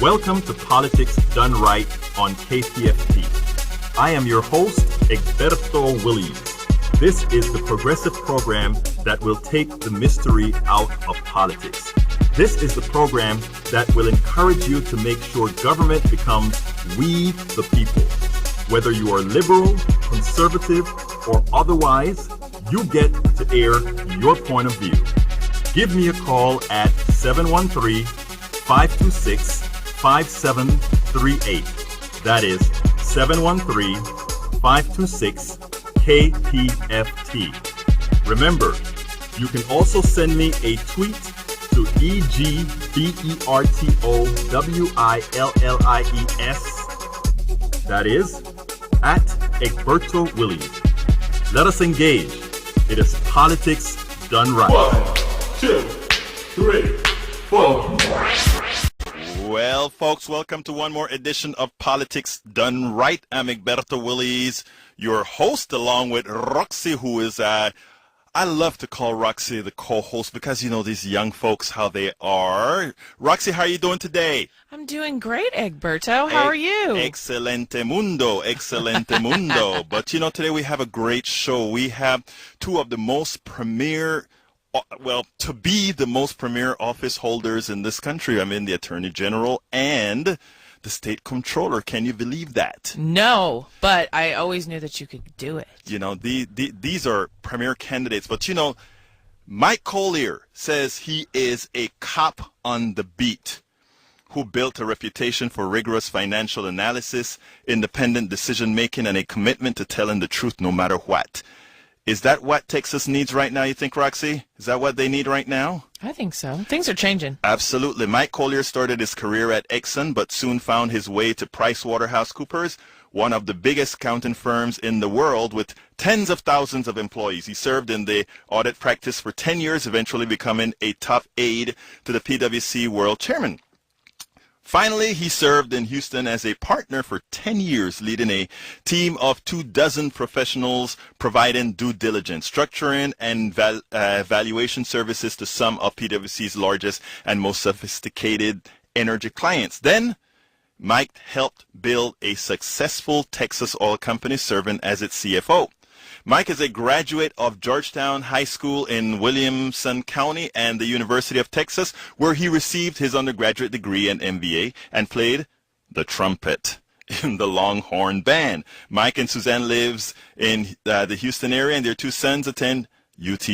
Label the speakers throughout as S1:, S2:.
S1: Welcome to Politics Done Right on KPFT. I am your host, Egberto Willies. This is the progressive program that will take the mystery out of politics. This is the program that will encourage you to make sure government becomes we the people. Whether you are liberal, conservative, or otherwise, you get to air your point of view. Give me a call at 713-526-5738. That is 713-526-KPFT. Remember, you can also send me a tweet to EGBERTOWILLIES. That is at Egberto Willies. Let us engage. It is politics done right.
S2: 1, 2, 3, 4.
S3: Well, folks, welcome to one more edition of Politics Done Right. I'm Egberto Willies, your host, along with Roxy, who is, I love to call Roxy the co-host because you know these young folks, how they are. Roxy, how are you doing today?
S4: I'm doing great, Egberto. How are you?
S3: Excelente mundo, excelente mundo. But you know, today we have a great show. We have two of the most premier, to be the most premier office holders in this country. I mean, the Attorney General and the State Comptroller. Can you believe that?
S4: No, but I always knew that you could do it.
S3: You know, these are premier candidates. But you know, Mike Collier says he is a cop on the beat who built a reputation for rigorous financial analysis, independent decision-making, and a commitment to telling the truth no matter what. Is that what Texas needs right now, you think, Roxy? Is that what they need right now?
S4: I think so. Things are changing.
S3: Absolutely. Mike Collier started his career at Exxon, but soon found his way to PriceWaterhouseCoopers, one of the biggest accounting firms in the world with tens of thousands of employees. He served in the audit practice for 10 years, eventually becoming a top aide to the PwC World Chairman. Finally, he served in Houston as a partner for 10 years, leading a team of 24 professionals providing due diligence, structuring, and valuation services to some of PwC's largest and most sophisticated energy clients. Then, Mike helped build a successful Texas oil company, serving as its CFO. Mike is a graduate of Georgetown High School in Williamson County and the University of Texas, where he received his undergraduate degree and MBA and played the trumpet in the Longhorn Band. Mike and Suzanne lives in the Houston area, and their two sons attend UT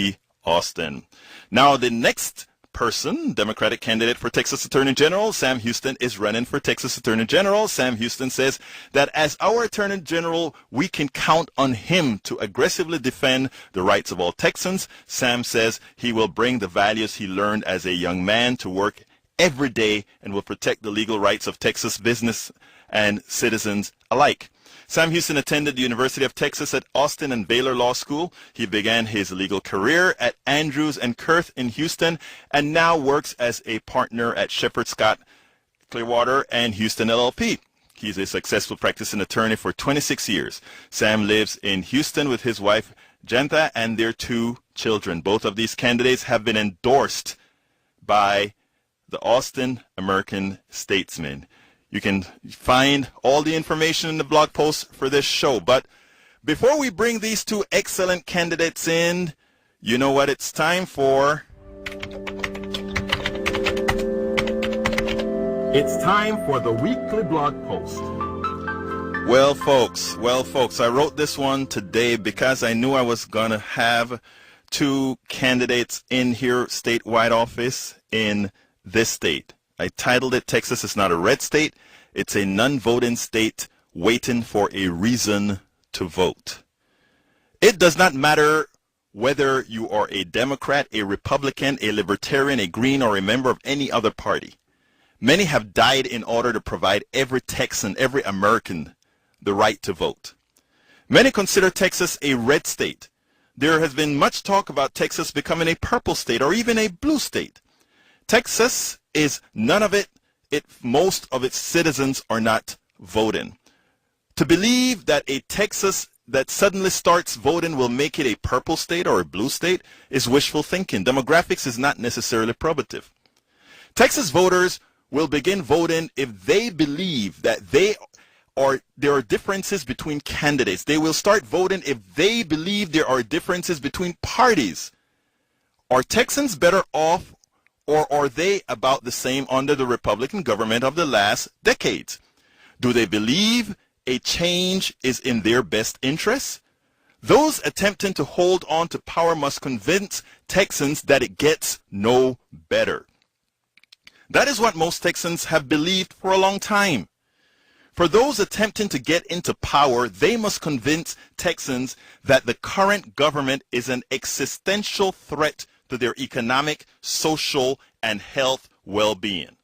S3: Austin. Now, the next person, Democratic candidate for Texas Attorney General, Sam Houston, is running for Texas Attorney General. Sam Houston says that as our Attorney General, we can count on him to aggressively defend the rights of all Texans. Sam says he will bring the values he learned as a young man to work every day and will protect the legal rights of Texas business and citizens alike. Sam Houston attended the University of Texas at Austin and Baylor Law School. He began his legal career at Andrews and Kurth in Houston and now works as a partner at Shepard Scott, Clearwater, and Houston LLP. He's a successful practicing attorney for 26 years. Sam lives in Houston with his wife, Jantha, and their two children. Both of these candidates have been endorsed by the Austin American Statesman. You can find all the information in the blog post for this show. But before we bring these two excellent candidates in, you know what it's time for?
S1: It's time for the weekly blog post.
S3: Well, folks, I wrote this one today because I knew I was going to have two candidates in here, statewide office in this state. I titled it, Texas is not a red state. It's a non-voting state waiting for a reason to vote. It does not matter whether you are a Democrat, a Republican, a Libertarian, a Green, or a member of any other party. Many have died in order to provide every Texan, every American, the right to vote. Many consider Texas a red state. There has been much talk about Texas becoming a purple state or even a blue state. Texas is none of it. Most of its citizens are not voting. To believe that a Texas that suddenly starts voting will make it a purple state or a blue state is wishful thinking. Demographics is not necessarily probative. Texas voters will begin voting if they believe that there are differences between candidates. They will start voting if they believe there are differences between parties. Are Texans better off, or are they about the same under the Republican government of the last decades? Do they believe a change is in their best interests? Those attempting to hold on to power must convince Texans that it gets no better. That is what most Texans have believed for a long time. For those attempting to get into power, they must convince Texans that the current government is an existential threat to their economic, social, and health well-being.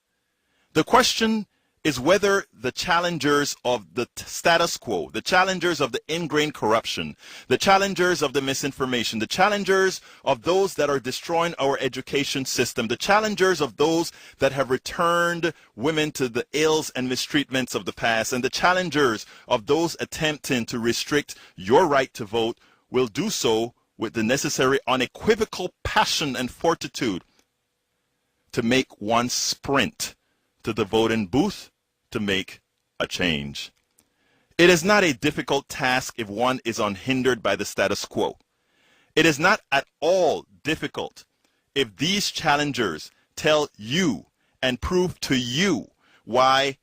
S3: The question is whether the challengers of the status quo, the challengers of the ingrained corruption, the challengers of the misinformation, the challengers of those that are destroying our education system, the challengers of those that have returned women to the ills and mistreatments of the past, and the challengers of those attempting to restrict your right to vote will do so with the necessary unequivocal passion and fortitude to make one sprint to the voting booth to make a change. It is not a difficult task if one is unhindered by the status quo. It is not at all difficult if these challengers tell you and prove to you why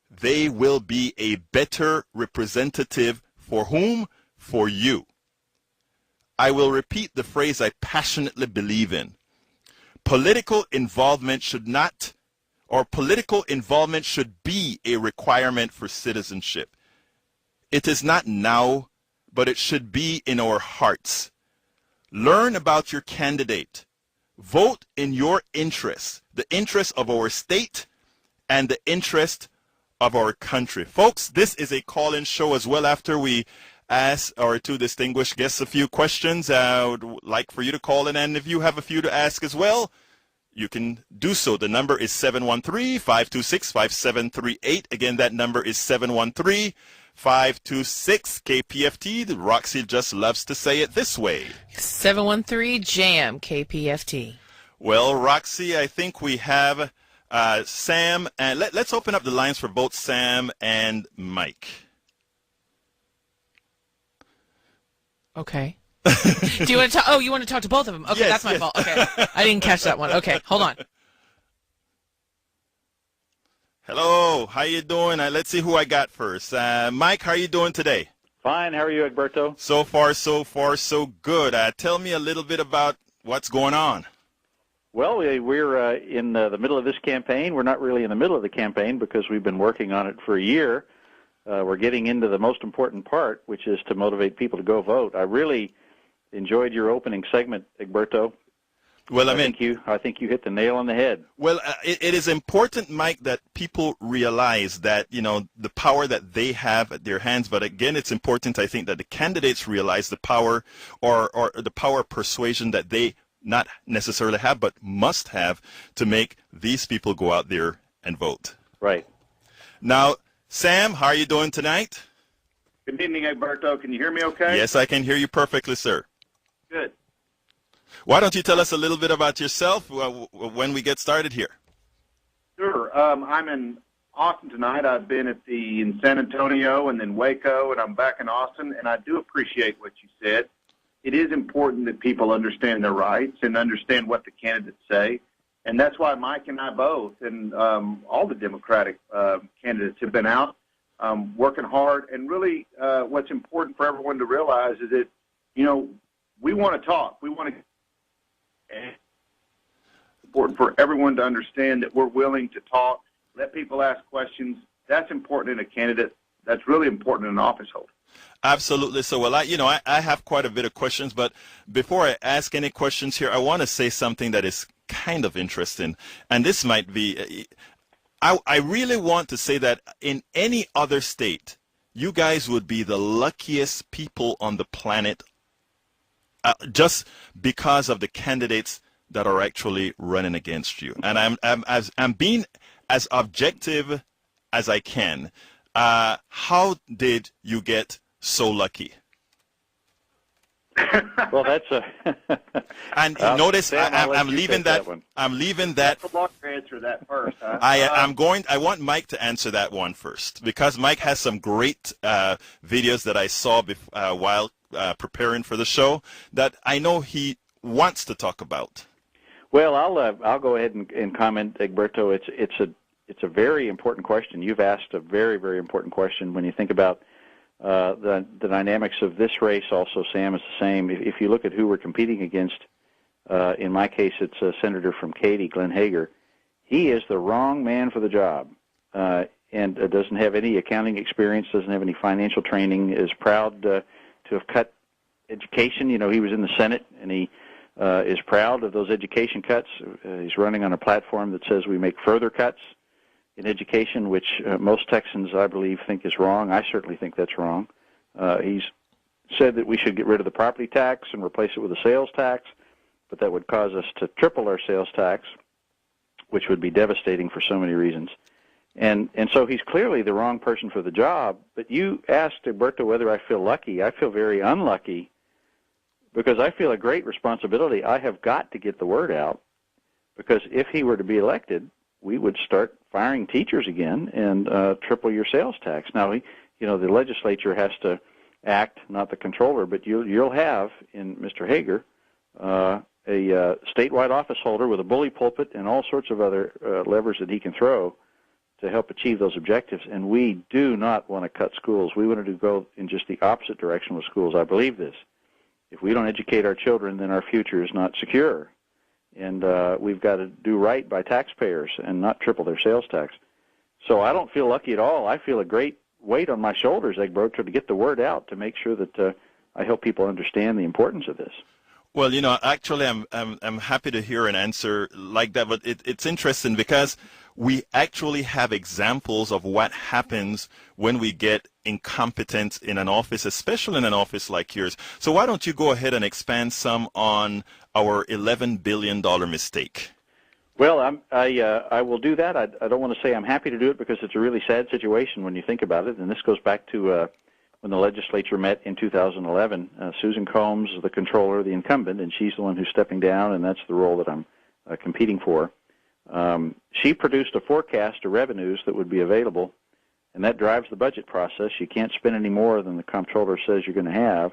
S3: they will be a better representative for whom? For you. I will repeat the phrase I passionately believe in. Political involvement should be a requirement for citizenship. It is not now, but it should be in our hearts. Learn about your candidate. Vote in your interest, the interest of our state and the interest of our country. Folks, this is a call-in show as well. After we ask our two distinguished guests a few questions, I would like for you to call in, and if you have a few to ask as well, you can do so. The number is 713-526-5738. Again, that number is 713-526-KPFT. Roxy just loves to say it this way.
S4: 713-JAM-KPFT.
S3: Well, Roxy, I think we have Sam, and let's open up the lines for both Sam and Mike.
S4: Okay. Do you want to talk? Oh, you want to talk to both of them? Okay,
S3: Yes,
S4: that's my
S3: yes.
S4: fault. Okay, I didn't catch that one. Okay, hold on.
S3: Hello, how you doing? Let's see who I got first. Mike, how are you doing today?
S5: Fine. How are you, Egberto?
S3: So far, so good. Tell me a little bit about what's going on.
S5: Well, we're in the middle of this campaign. We're not really in the middle of the campaign because we've been working on it for a year. We're getting into the most important part, which is to motivate people to go vote. I really enjoyed your opening segment, Egberto.
S3: Well,
S5: I think you hit the nail on the head.
S3: Well, it is important, Mike, that people realize that, the power that they have at their hands. But again, it's important, I think, that the candidates realize the power or the power of persuasion that they not necessarily have, but must have to make these people go out there and vote.
S5: Right.
S3: Now, Sam, how are you doing tonight?
S6: Good evening, Egberto. Can you hear me okay?
S3: Yes, I can hear you perfectly, sir.
S6: Good.
S3: Why don't you tell us a little bit about yourself when we get started here?
S6: Sure. I'm in Austin tonight. I've been in San Antonio and then Waco, and I'm back in Austin, and I do appreciate what you said. It is important that people understand their rights and understand what the candidates say, and that's why Mike and I both and all the Democratic candidates have been out working hard. And really what's important for everyone to realize is that, we want to talk. We want to. It's important for everyone to understand that we're willing to talk, let people ask questions. That's important in a candidate. That's really important in an office holder.
S3: Absolutely. So, well, I have quite a bit of questions, but before I ask any questions here, I want to say something that is kind of interesting. And this might be, I really want to say that in any other state, you guys would be the luckiest people on the planet just because of the candidates that are actually running against you. And I'm being as objective as I can. How did you get so lucky?
S5: Well, that's a.
S3: And
S5: Well,
S3: notice,
S5: Sam, I'll let
S3: I'm
S5: you
S3: leaving
S5: take that one.
S3: I'm leaving that.
S6: That's a longer answer that first, huh?
S3: I want Mike to answer that one first, because Mike has some great videos that I saw while preparing for the show that I know he wants to talk about.
S5: Well, I'll go ahead and comment, Egberto. It's a very important question. You've asked a very, very important question. When you think about the dynamics of this race, also, Sam, is the same. If you look at who we're competing against, in my case, it's a senator from Katy, Glenn Hager. He is the wrong man for the job, and doesn't have any accounting experience, doesn't have any financial training, is proud to have cut education. You know, he was in the Senate, and he is proud of those education cuts. He's running on a platform that says we make further cuts in education, which most Texans, I believe, think is wrong. I certainly think that's wrong. He's said that we should get rid of the property tax and replace it with a sales tax, but that would cause us to triple our sales tax, which would be devastating for so many reasons. And so he's clearly the wrong person for the job. But you asked, Egberto, whether I feel lucky. I feel very unlucky, because I feel a great responsibility. I have got to get the word out, because if he were to be elected, we would start firing teachers again and triple your sales tax. Now, the legislature has to act, not the comptroller, but you'll have in Mr. Hager a statewide office holder with a bully pulpit and all sorts of other levers that he can throw to help achieve those objectives. And we do not want to cut schools. We want to go in just the opposite direction with schools. I believe this. If we don't educate our children, then our future is not secure. And we've got to do right by taxpayers and not triple their sales tax. So I don't feel lucky at all. I feel a great weight on my shoulders, Egberto, to get the word out, to make sure that I help people understand the importance of this.
S3: Well, actually, I'm happy to hear an answer like that, but it's interesting because we actually have examples of what happens when we get incompetence in an office, especially in an office like yours. So why don't you go ahead and expand some on our $11 billion mistake?
S5: Well, I will do that. I don't want to say I'm happy to do it, because it's a really sad situation when you think about it, and this goes back to when the legislature met in 2011. Susan Combs, the comptroller, the incumbent, and she's the one who's stepping down, and that's the role that I'm competing for. She produced a forecast of revenues that would be available, and that drives the budget process. You can't spend any more than the comptroller says you're going to have.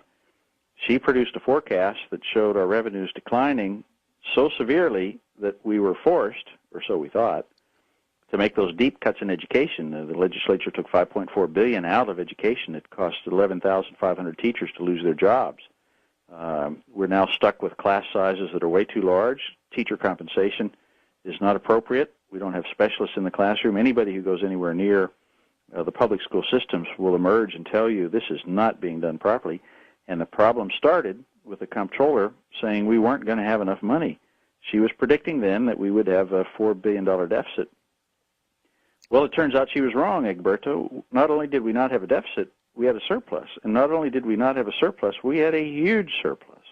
S5: She produced a forecast that showed our revenues declining so severely that we were forced, or so we thought, to make those deep cuts in education. The legislature took $5.4 billion out of education. It cost 11,500 teachers to lose their jobs. We're now stuck with class sizes that are way too large. Teacher compensation is not appropriate. We don't have specialists in the classroom. Anybody who goes anywhere near the public school systems will emerge and tell you this is not being done properly. And the problem started with the comptroller saying we weren't going to have enough money. She was predicting then that we would have a $4 billion deficit. Well, it turns out she was wrong, Egberto. Not only did we not have a deficit, we had a surplus. And not only did we not have a surplus, we had a huge surplus.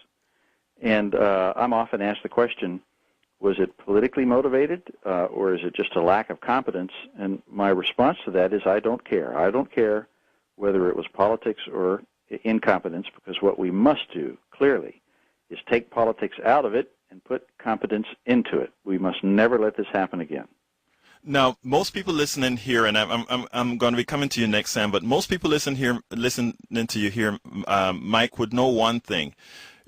S5: And I'm often asked the question, was it politically motivated, or is it just a lack of competence? And my response to that is I don't care. I don't care whether it was politics or incompetence, because what we must do, clearly, is take politics out of it and put competence into it. We must never let this happen again.
S3: Now, most people listening here, and I'm going to be coming to you next, Sam, but most people listening to you here, Mike, would know one thing.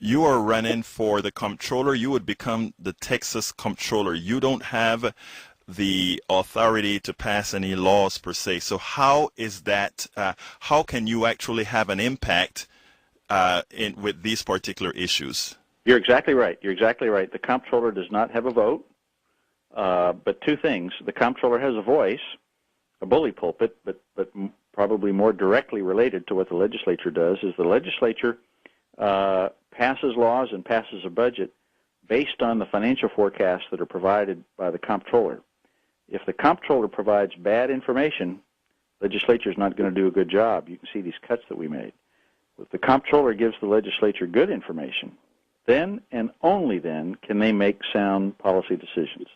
S3: You are running for the comptroller. You would become the Texas comptroller. You don't have the authority to pass any laws per se. So how is that? How can you actually have an impact with these particular issues?
S5: You're exactly right. You're exactly right. The comptroller does not have a vote. But two things. The comptroller has a voice, a bully pulpit, but probably more directly related to what the legislature does is the legislature passes laws and passes a budget based on the financial forecasts that are provided by the comptroller. If the comptroller provides bad information, legislature is not going to do a good job. You can see these cuts that we made. If the comptroller gives the legislature good information, then and only then can they make sound policy decisions.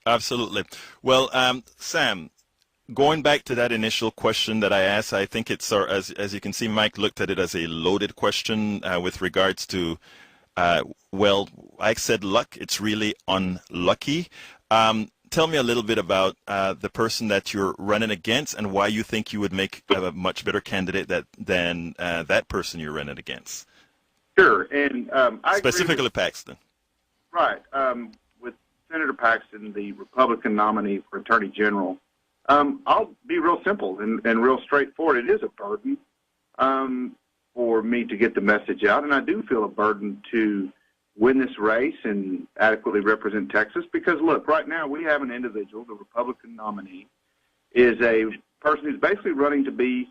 S3: Absolutely. Well, Sam, going back to that initial question that I asked, I think it's, as you can see, Mike looked at it as a loaded question with regards to, well, I said luck. It's really unlucky. Tell me a little bit about the person that you're running against and why you think you would make a much better candidate than that person you're running against.
S6: Sure, and I
S3: specifically
S6: agree with,
S3: Paxton.
S6: Right, with Senator Paxton, the Republican nominee for Attorney General. I'll be real simple and real straightforward. It is a burden for me to get the message out, and I do feel a burden to win this race and adequately represent Texas because, look, right now we have an individual, the Republican nominee, is a person who's basically running to be,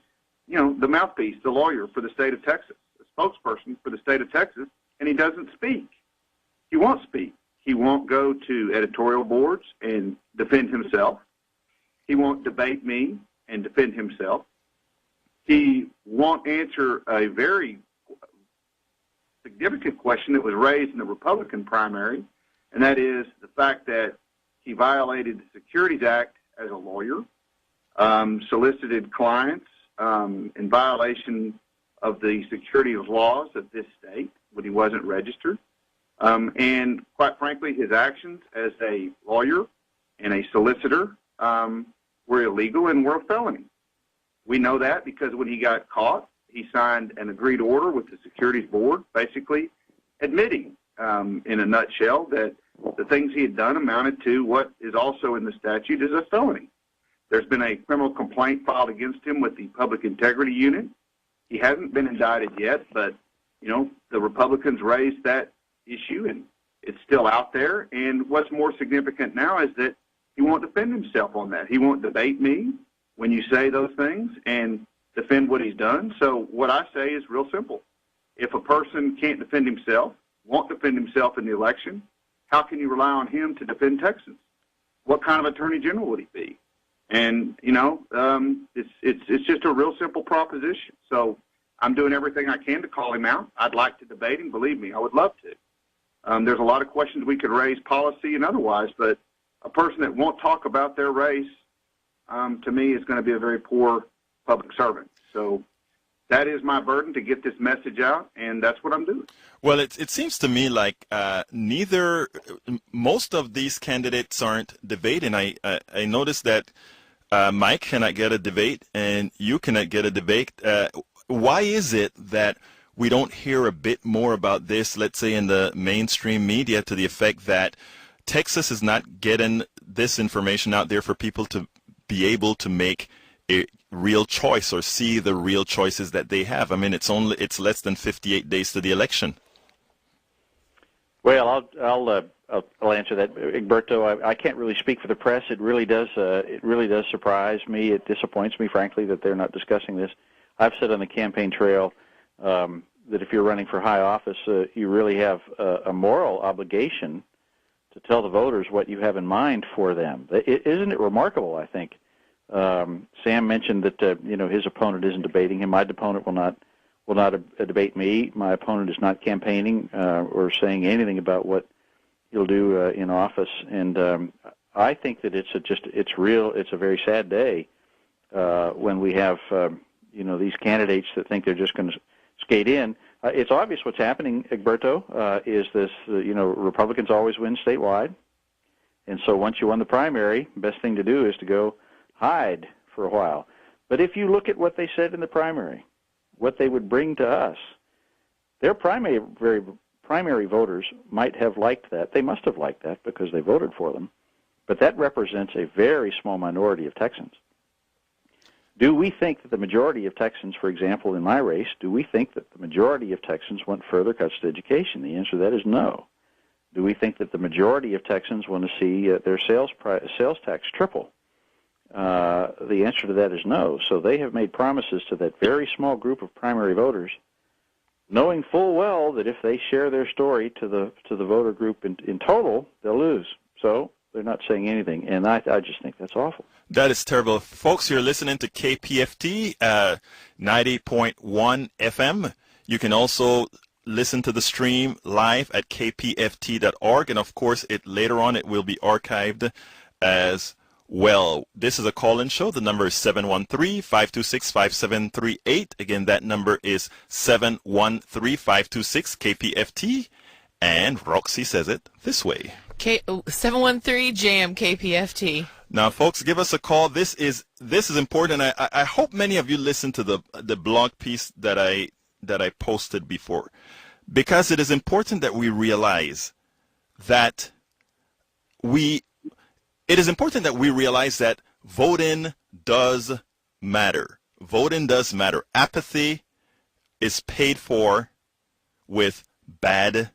S6: the mouthpiece, the lawyer for the state of Texas, the spokesperson for the state of Texas, and he doesn't speak. He won't speak. He won't go to editorial boards and defend himself. He won't debate me and defend himself. He won't answer a very significant question that was raised in the Republican primary, and that is the fact that he violated the Securities Act as a lawyer, solicited clients in violation of the securities laws of this state when he wasn't registered, and quite frankly, his actions as a lawyer and a solicitor were illegal and were a felony. We know that because when he got caught, he signed an agreed order with the Securities Board, basically admitting, in a nutshell, that the things he had done amounted to what is also in the statute as a felony. There's been a criminal complaint filed against him with the Public Integrity Unit. He hasn't been indicted yet, but, the Republicans raised that issue, and it's still out there. And what's more significant now is that he won't defend himself on that. He won't debate me when you say those things and defend what he's done. So what I say is real simple. If a person can't defend himself, won't defend himself in the election, how can you rely on him to defend Texans? What kind of attorney general would he be? And, it's just a real simple proposition. So I'm doing everything I can to call him out. I'd like to debate him. Believe me, I would love to. There's a lot of questions we could raise, policy and otherwise, but a person that won't talk about their race, to me, is going to be a very poor public servant. So that is my burden to get this message out, and that's what I'm doing.
S3: Well, it seems to me like most of these candidates aren't debating. I noticed that Mike cannot get a debate, and you cannot get a debate. Why is it that we don't hear a bit more about this, let's say in the mainstream media, to the effect that Texas is not getting this information out there for people to be able to make a real choice or see the real choices that they have? I mean, it's less than 58 days to the election.
S5: Well, I'll answer that, Egberto. I can't really speak for the press. It really does surprise me. It disappoints me, frankly, that they're not discussing this. I've said on the campaign trail that if you're running for high office, you really have a moral obligation to tell the voters what you have in mind for them. Isn't it remarkable? I think Sam mentioned that his opponent isn't debating him. My opponent will not debate me. My opponent is not campaigning or saying anything about what he'll do in office. And I think that it's a very sad day when we have these candidates that think they're just going to skate in. It's obvious what's happening, Egberto, is this, Republicans always win statewide. And so once you won the primary, the best thing to do is to go hide for a while. But if you look at what they said in the primary, what they would bring to us, their primary voters might have liked that. They must have liked that because they voted for them. But that represents a very small minority of Texans. Do we think that the majority of Texans, for example, in my race, do we think that the majority of Texans want further cuts to education? The answer to that is no. Do we think that the majority of Texans want to see their sales tax triple? The answer to that is no. So they have made promises to that very small group of primary voters, knowing full well that if they share their story to the voter group in total, they'll lose. So they're not saying anything, and I just think that's awful.
S3: That is terrible. Folks, you're listening to KPFT 90.1 FM. You can also listen to the stream live at kpft.org, and of course, later on it will be archived as Well, this is a call-in show. The number is 713-526-5738. Again, that number is 713-526-KPFT. And Roxy says it this way.
S4: 713-JM-KPFT.
S3: Now, folks, give us a call. This is important. I hope many of you listened to the blog piece that I posted before, because it is important that we realize that voting does matter. Voting does matter. Apathy is paid for with bad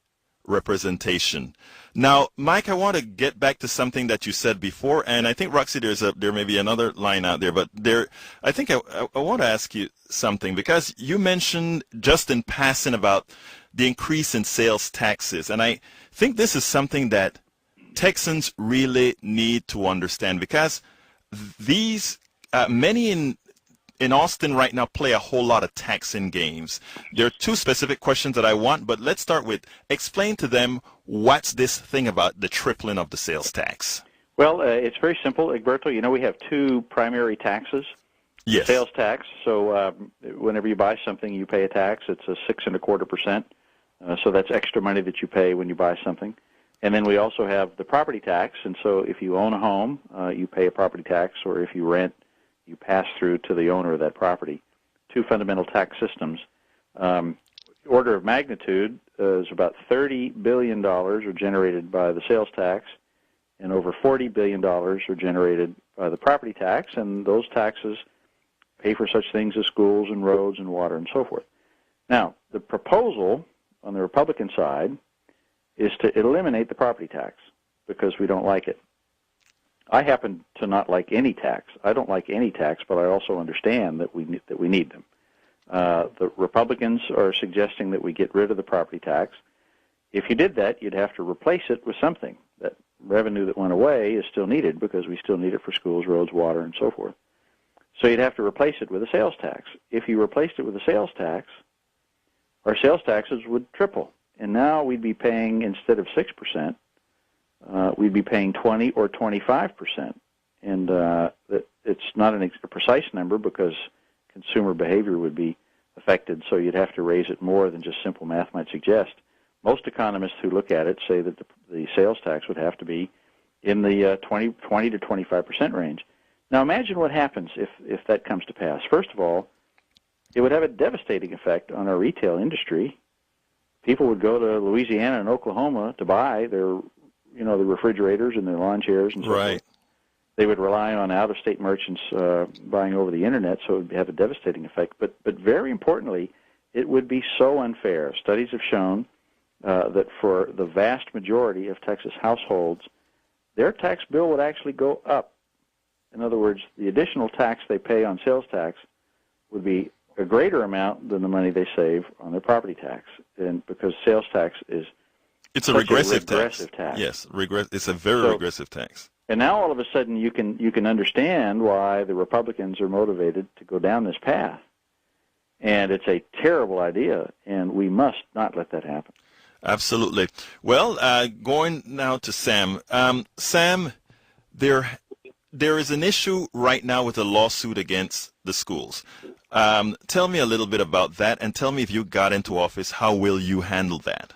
S3: representation. Now, Mike, I want to get back to something that you said before, and I think, Roxy, there may be another line out there, but I think I want to ask you something, because you mentioned just in passing about the increase in sales taxes, and I think this is something that Texans really need to understand, because these many in Austin right now play a whole lot of taxing games. There are two specific questions that I want, but let's start with explain to them what's this thing about the tripling of the sales tax.
S5: Well, it's very simple, Egberto. You know, we have two primary taxes.
S3: Yes.
S5: Sales tax. So whenever you buy something, you pay a tax. It's a 6.25%. So that's extra money that you pay when you buy something. And then we also have the property tax. And so if you own a home, you pay a property tax, or if you rent, you pass through to the owner of that property. Two fundamental tax systems. Order of magnitude is about $30 billion are generated by the sales tax, and over $40 billion are generated by the property tax, and those taxes pay for such things as schools and roads and water and so forth. Now, the proposal on the Republican side is to eliminate the property tax because we don't like it. I happen to not like any tax. I don't like any tax, but I also understand that we need them. The Republicans are suggesting that we get rid of the property tax. If you did that, you'd have to replace it with something. That revenue that went away is still needed because we still need it for schools, roads, water, and so forth. So you'd have to replace it with a sales tax. If you replaced it with a sales tax, our sales taxes would triple. And now we'd be paying, instead of 6%, we'd be paying 20 or 25%. And it's not a precise number because consumer behavior would be affected, so you'd have to raise it more than just simple math might suggest. Most economists who look at it say that the sales tax would have to be in the 20 to 25% range. Now imagine what happens if that comes to pass. First of all, it would have a devastating effect on our retail industry. People would go to Louisiana and Oklahoma to buy their, the refrigerators and their lawn chairs and so forth. They would rely on out-of-state merchants buying over the Internet, so it would have a devastating effect. But very importantly, it would be so unfair. Studies have shown that for the vast majority of Texas households, their tax bill would actually go up. In other words, the additional tax they pay on sales tax would be a greater amount than the money they save on their property tax, and because sales tax is
S3: a regressive
S5: tax.
S3: Yes, it's a very regressive tax.
S5: And now all of a sudden you can understand why the Republicans are motivated to go down this path. And it's a terrible idea, and we must not let that happen.
S3: Absolutely. Well, going now to Sam. Sam, there is an issue right now with a lawsuit against the schools. Tell me a little bit about that, and tell me, if you got into office, how will you handle that?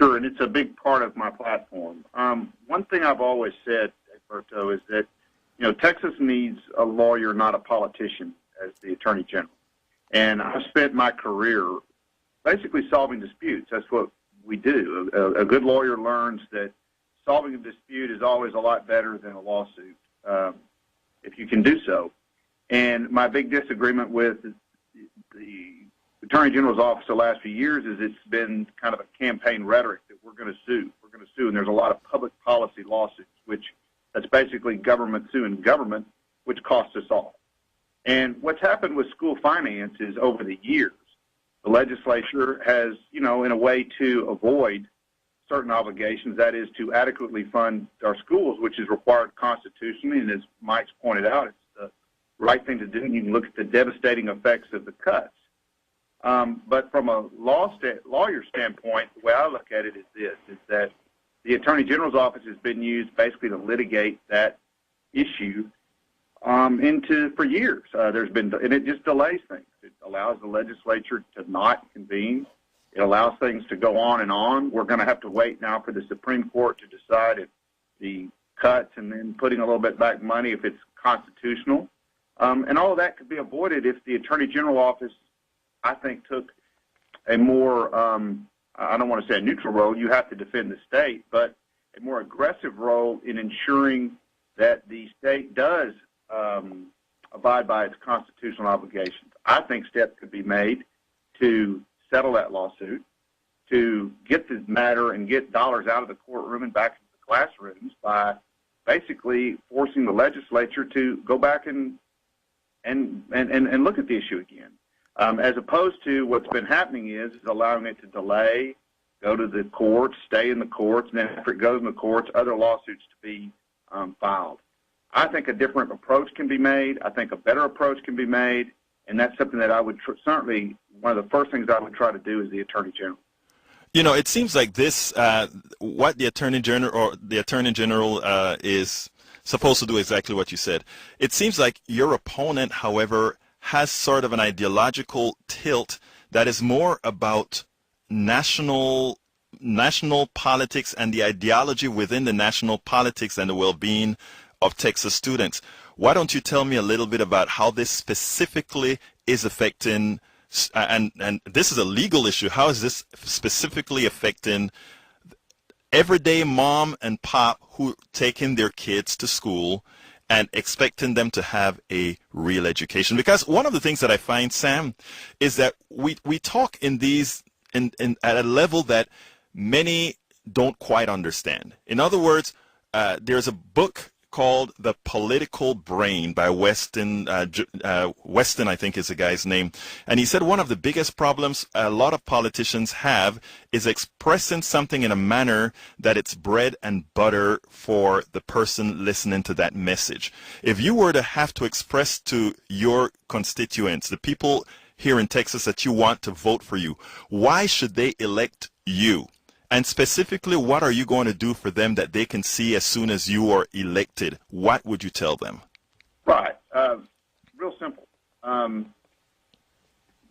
S6: Sure, and it's a big part of my platform. One thing I've always said, Egberto, is that Texas needs a lawyer, not a politician, as the Attorney General. And I've spent my career basically solving disputes. That's what we do. A good lawyer learns that solving a dispute is always a lot better than a lawsuit, if you can do so. And my big disagreement with the Attorney General's office the last few years is it's been kind of a campaign rhetoric that we're going to sue. We're going to sue, and there's a lot of public policy lawsuits, that's basically government suing government, which costs us all. And what's happened with school finance is over the years, the legislature has, in a way to avoid certain obligations, that is to adequately fund our schools, which is required constitutionally, and as Mike's pointed out, it's the right thing to do, and you can look at the devastating effects of the cuts. But from a lawyer standpoint, the way I look at it is that the Attorney General's office has been used basically to litigate that issue for years. And it just delays things. It allows the legislature to not convene. It allows things to go on and on. We're going to have to wait now for the Supreme Court to decide if the cuts and then putting a little bit back money, if it's constitutional. And all of that could be avoided if the Attorney General office, I think, took a more, I don't want to say a neutral role, you have to defend the state, but a more aggressive role in ensuring that the state does abide by its constitutional obligations. I think steps could be made to settle that lawsuit, to get the matter and get dollars out of the courtroom and back into the classrooms by basically forcing the legislature to go back and look at the issue again. As opposed to what's been happening is allowing it to delay, go to the courts, stay in the courts, and then after it goes in the courts, other lawsuits to be filed. I think a different approach can be made. I think a better approach can be made, and that's something that I would certainly, one of the first things I would try to do as the Attorney General.
S3: You know, it seems like this, what the Attorney General is supposed to do exactly what you said. It seems like your opponent, however, has sort of an ideological tilt that is more about national politics and the ideology within the national politics and the well-being of Texas students. Why don't you tell me a little bit about how this specifically is affecting, and this is a legal issue, how is this specifically affecting everyday mom and pop who taking their kids to school and expecting them to have a real education? Because one of the things that I find, Sam, is that we talk in these at a level that many don't quite understand. In other words, there's a book called The Political Brain by Weston, I think is the guy's name. And he said one of the biggest problems a lot of politicians have is expressing something in a manner that it's bread and butter for the person listening to that message. If you were to have to express to your constituents, the people here in Texas that you want to vote for you, why should they elect you? And specifically, what are you going to do for them that they can see as soon as you are elected? What would you tell them?
S6: Right. Real simple.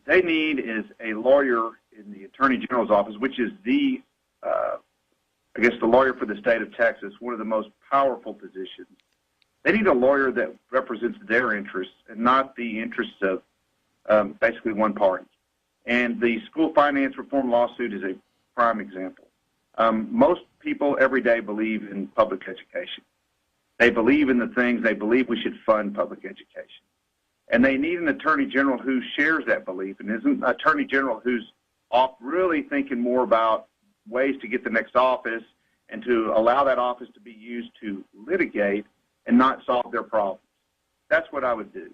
S6: They need is a lawyer in the Attorney General's office, which is the lawyer for the state of Texas, one of the most powerful positions. They need a lawyer that represents their interests and not the interests of basically one party. And the school finance reform lawsuit is a prime example. Most people every day believe in public education. They believe in the things, they believe we should fund public education. And they need an Attorney General who shares that belief and isn't an Attorney General who's off really thinking more about ways to get the next office and to allow that office to be used to litigate and not solve their problems. That's what I would do.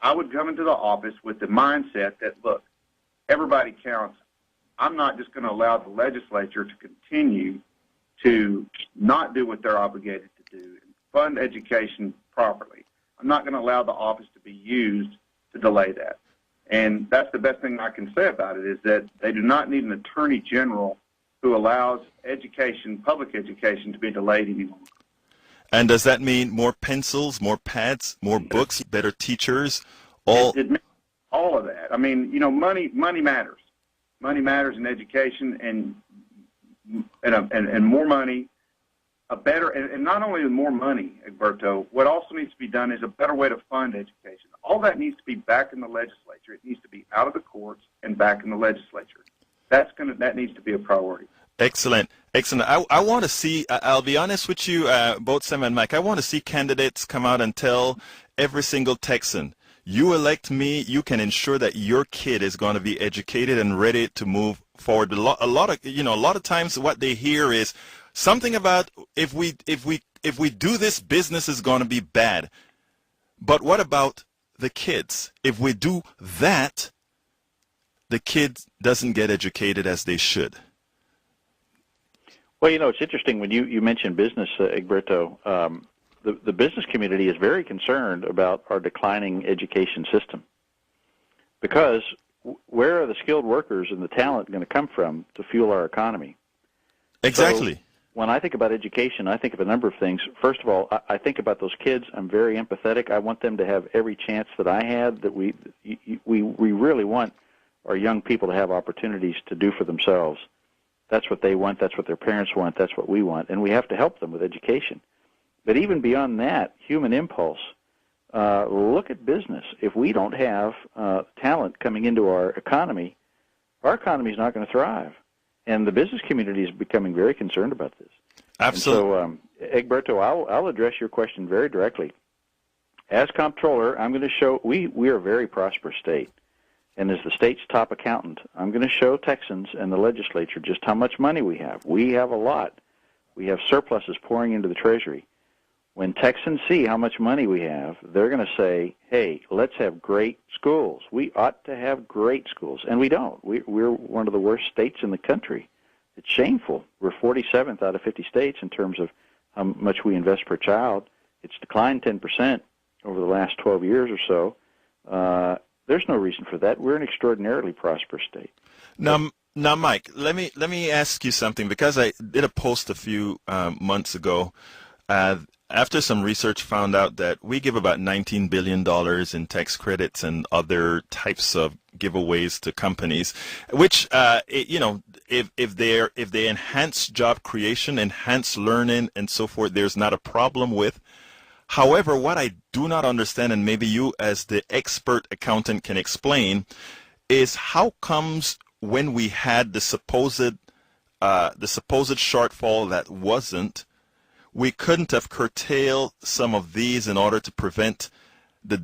S6: I would come into the office with the mindset that, look, everybody counts. I'm not just going to allow the legislature to continue to not do what they're obligated to do and fund education properly. I'm not going to allow the office to be used to delay that. And that's the best thing I can say about it, is that they do not need an Attorney General who allows education, public education, to be delayed any longer.
S3: And does that mean more pencils, more pads, more books, better teachers? All
S6: of that. I mean, you know, money matters. Money matters in education, and more money, and not only more money, Egberto, what also needs to be done is a better way to fund education. All that needs to be back in the legislature. It needs to be out of the courts and back in the legislature. That needs to be a priority.
S3: Excellent. I want to see, I'll be honest with you, both Sam and Mike, I want to see candidates come out and tell every single Texan, you elect me, you can ensure that your kid is going to be educated and ready to move forward. A lot of times what they hear is something about if we do this, business is going to be bad. But what about the kids? If we do that, the kid doesn't get educated as they should.
S5: Well, you know, it's interesting when you mentioned business, Egberto. The business community is very concerned about our declining education system, because where are the skilled workers and the talent going to come from to fuel our economy?
S3: Exactly.
S5: So when I think about education, I think of a number of things. First of all, I think about those kids. I'm very empathetic. I want them to have every chance that I had. That we really want our young people to have opportunities to do for themselves. That's what they want. That's what their parents want. That's what we want. And we have to help them with education. But even beyond that, human impulse. Look at business. If we don't have talent coming into our economy is not going to thrive. And the business community is becoming very concerned about this.
S3: Absolutely.
S5: And so, Egberto, I'll address your question very directly. As comptroller, I'm going to show we are a very prosperous state. And as the state's top accountant, I'm going to show Texans and the legislature just how much money we have. We have a lot. We have surpluses pouring into the Treasury. When Texans see how much money we have, they're going to say, hey, let's have great schools. We ought to have great schools. And we don't. We're one of the worst states in the country. It's shameful. We're 47th out of 50 states in terms of how much we invest per child. It's declined 10% over the last 12 years or so. There's no reason for that. We're an extraordinarily prosperous state.
S3: Now, Mike, let me ask you something, because I did a post a few months ago. After some research found out that we give about $19 billion in tax credits and other types of giveaways to companies, which, if they enhance job creation, enhance learning, and so forth, there's not a problem with. However, what I do not understand, and maybe you as the expert accountant can explain, is how comes when we had the supposed shortfall that wasn't, we couldn't have curtailed some of these in order to prevent the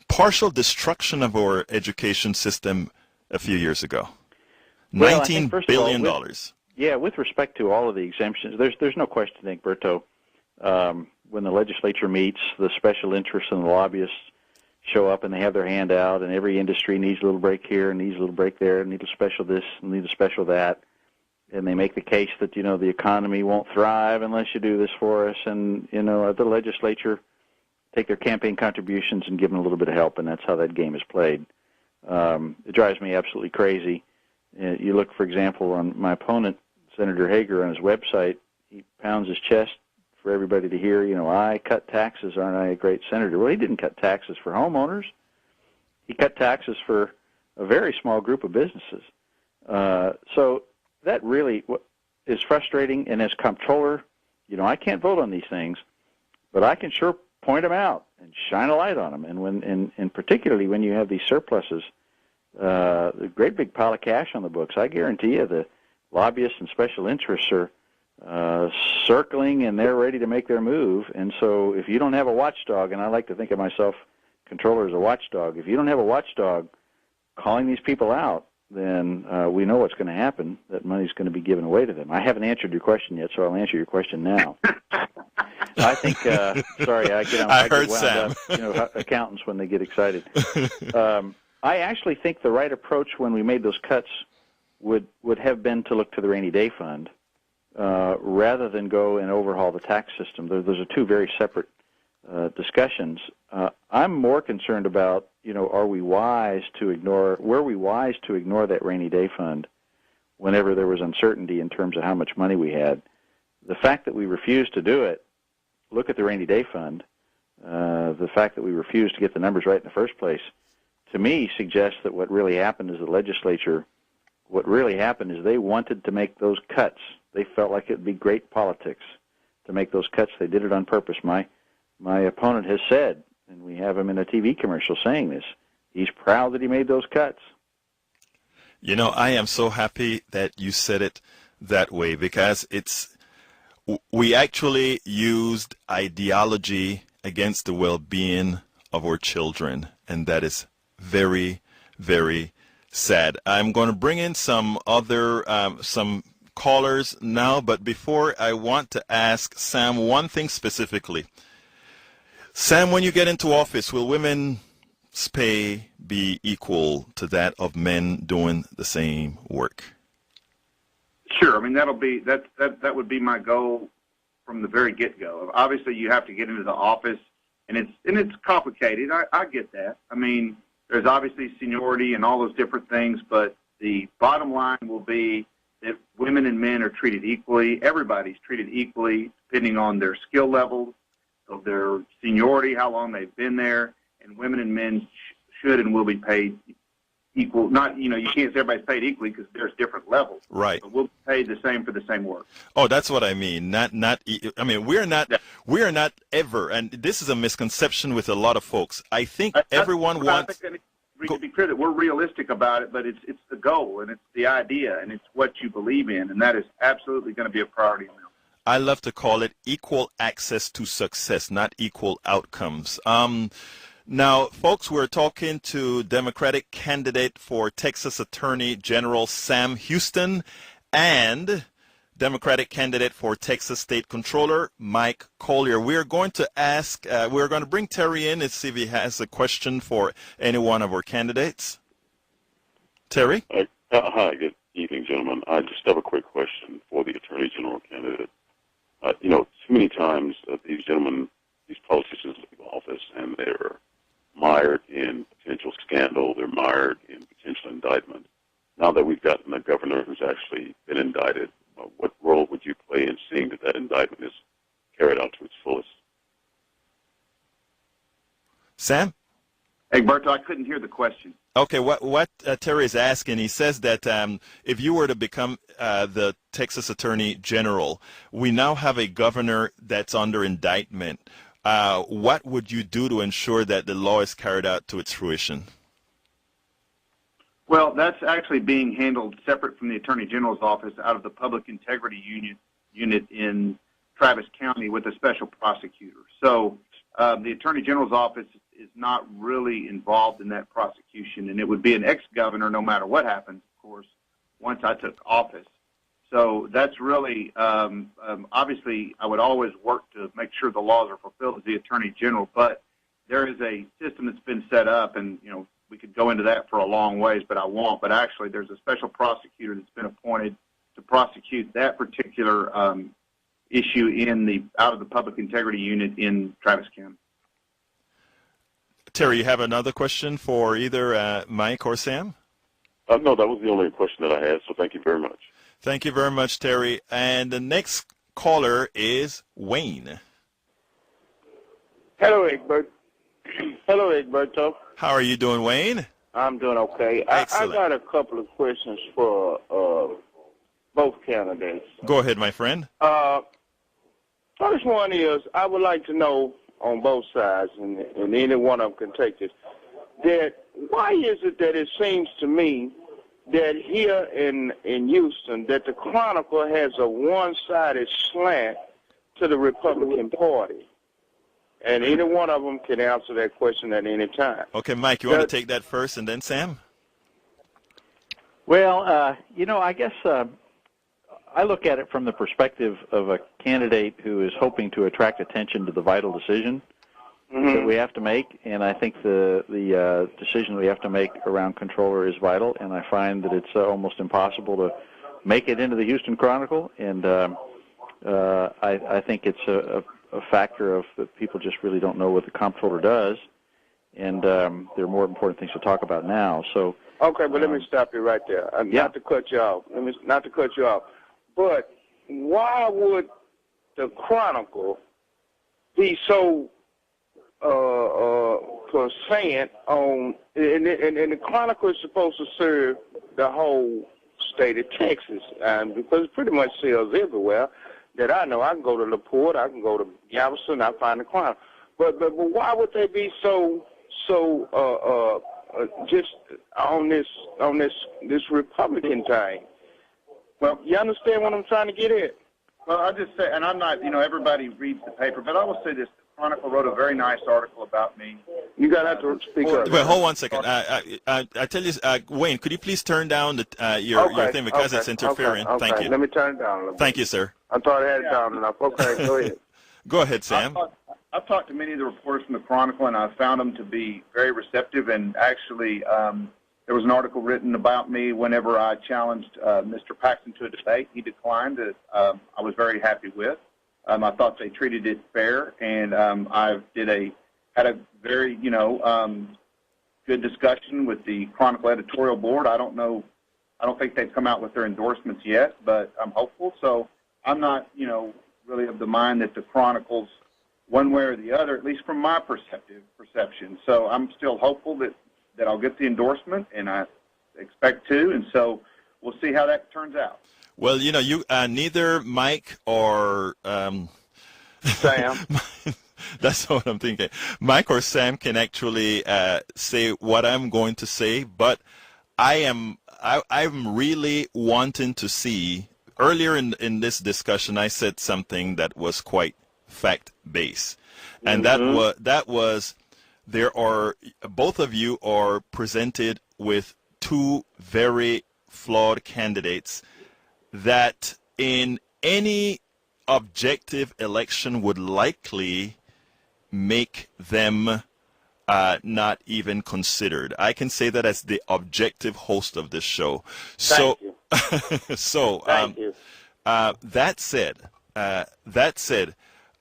S3: partial destruction of our education system a few years ago.
S5: Well,
S3: $19 billion.
S5: With respect to all of the exemptions, there's no question, Egberto. When the legislature meets, the special interests and the lobbyists show up and they have their hand out, and every industry needs a little break here and needs a little break there, and needs a special this and needs a special that. And they make the case that, the economy won't thrive unless you do this for us. And, the legislature take their campaign contributions and give them a little bit of help, and that's how that game is played. It drives me absolutely crazy. You look, for example, on my opponent, Senator Hager, on his website, he pounds his chest for everybody to hear, I cut taxes, aren't I a great senator? Well, he didn't cut taxes for homeowners. He cut taxes for a very small group of businesses. So that really is frustrating, and as comptroller, I can't vote on these things, but I can sure point them out and shine a light on them. And particularly when you have these surpluses, the great big pile of cash on the books, I guarantee you the lobbyists and special interests are circling, and they're ready to make their move. And so if you don't have a watchdog, and I like to think of myself, comptroller, as a watchdog, if you don't have a watchdog calling these people out, then we know what's going to happen. That money's going to be given away to them. I haven't answered your question yet, so I'll answer your question now. I think, sorry, I get wound up, accountants when they get excited. I actually think the right approach when we made those cuts would have been to look to the rainy day fund rather than go and overhaul the tax system. Those are two very separate discussions. I'm more concerned about, were we wise to ignore that rainy day fund whenever there was uncertainty in terms of how much money we had. The fact that we refused to do it, look at the rainy day fund, the fact that we refused to get the numbers right in the first place, to me suggests that what really happened is the legislature, they wanted to make those cuts. They felt like it would be great politics to make those cuts. They did it on purpose. My opponent has said, and we have him in a TV commercial saying this, he's proud that he made those cuts.
S3: I am so happy that you said it that way, because we actually used ideology against the well-being of our children, and that is very, very sad. I'm going to bring in some other some callers now, but before, I want to ask Sam one thing specifically. Sam, when you get into office, will women's pay be equal to that of men doing the same work?
S6: Sure. I mean, that would be my goal from the very get-go. Obviously, you have to get into the office, and it's complicated. I get that. I mean, there's obviously seniority and all those different things, but the bottom line will be that women and men are treated equally. Everybody's treated equally depending on their skill levels, of their seniority, how long they've been there, and women and men should and will be paid equal. Not, you can't say everybody's paid equally because there's different levels.
S3: Right.
S6: But we'll be paid the same for the same work.
S3: Oh, that's what I mean. We're not ever, and this is a misconception with a lot of folks. I think everyone wants.
S6: We can be critical. We're realistic about it, but it's the goal and it's the idea and it's what you believe in, and that is absolutely going to be a priority now.
S3: I love to call it equal access to success, not equal outcomes. Now, folks, we're talking to Democratic candidate for Texas Attorney General Sam Houston and Democratic candidate for Texas State Comptroller Mike Collier. We're going to bring Terry in and see if he has a question for any one of our candidates. Terry?
S7: Hi, good evening, gentlemen. I just have a quick question for the Attorney General candidate. Too many times these gentlemen, these politicians leave office and they're mired in potential scandal, they're mired in potential indictment. Now that we've gotten a governor who's actually been indicted, what role would you play in seeing that indictment is carried out to its fullest?
S3: Sam?
S6: Egberto, I couldn't hear the question.
S3: Okay, what Terry is asking, he says that if you were to become the Texas Attorney General, we now have a governor that's under indictment. What would you do to ensure that the law is carried out to its fruition?
S6: Well, that's actually being handled separate from the Attorney General's office out of the Public Integrity Unit in Travis County with a special prosecutor. So the Attorney General's office is not really involved in that prosecution, and it would be an ex-governor no matter what happens, of course, once I took office. So that's really, obviously, I would always work to make sure the laws are fulfilled as the Attorney General, but there is a system that's been set up, and, we could go into that for a long ways, but I won't. But actually, there's a special prosecutor that's been appointed to prosecute that particular issue out of the Public Integrity Unit in Travis County.
S3: Terry, you have another question for either Mike or Sam?
S7: No, that was the only question that I had, so thank you very much.
S3: Thank you very much, Terry. And the next caller is Wayne.
S8: Hello, Egberto.
S3: How are you doing, Wayne?
S8: I'm doing okay. I got a couple of questions for both candidates.
S3: Go ahead, my friend.
S8: First one is, I would like to know on both sides, and any one of them can take this, that why is it that it seems to me that here in Houston that the Chronicle has a one-sided slant to the Republican Party? And either one of them can answer that question at any time.
S3: Okay, Mike, you want to take that first and then Sam?
S5: Well, I guess I look at it from the perspective of a candidate who is hoping to attract attention to the vital decision that we have to make, and I think the decision we have to make around Comptroller is vital, and I find that it's almost impossible to make it into the Houston Chronicle, and I think it's a factor of that people just really don't know what the Comptroller does, and there are more important things to talk about now. So
S8: okay, but let me stop you right there. Not to cut you off. But why would the Chronicle be so percent on? And the Chronicle is supposed to serve the whole state of Texas, because it pretty much sells everywhere. That I know, I can go to LaPorte, I can go to Galveston, I find the Chronicle. But why would they be so just on this Republican thing? Well, you understand what I'm trying to get at?
S6: Well, I'll just say, and I'm not, everybody reads the paper, but I will say this. The Chronicle wrote a very nice article about me.
S8: You got to have to speak up.
S3: Wait, hold 1 second. I tell you, Wayne, could you please turn down your thing because it's interfering?
S8: Okay.
S3: Thank you.
S8: Let me turn it down a little bit.
S3: Thank you, sir.
S8: I thought I had it down enough. Okay, go ahead.
S3: Go ahead, Sam.
S6: I've talked to many of the reporters from the Chronicle, and I've found them to be very receptive. And actually, there was an article written about me whenever I challenged Mr. Paxton to a debate. He declined. I was very happy with. I thought they treated it fair, and I had a very good discussion with the Chronicle editorial board. I don't I don't think they've come out with their endorsements yet, but I'm hopeful. So I'm not, really of the mind that the Chronicle's one way or the other, at least from my perception. So I'm still hopeful that I'll get the endorsement, and I expect to, and so we'll see how that turns out.
S3: Well, you neither Mike or
S8: Sam.
S3: That's what I'm thinking. Mike or Sam can actually say what I'm going to say, but I'm really wanting to see. Earlier in this discussion, I said something that was quite fact-based, and that was there are both of you are presented with two very flawed candidates that in any objective election would likely make them not even considered. I can say that as the objective host of this show.
S8: Thank you.
S3: Thank you. That said,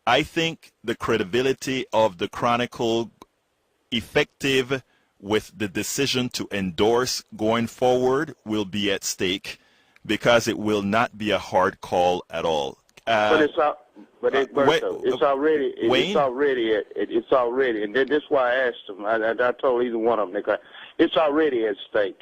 S3: I think the credibility of the Chronicle, effective with the decision to endorse going forward, will be at stake because it will not be a hard call at all.
S8: It's already, and that's why I asked them. I told either one of them, it's already at stake.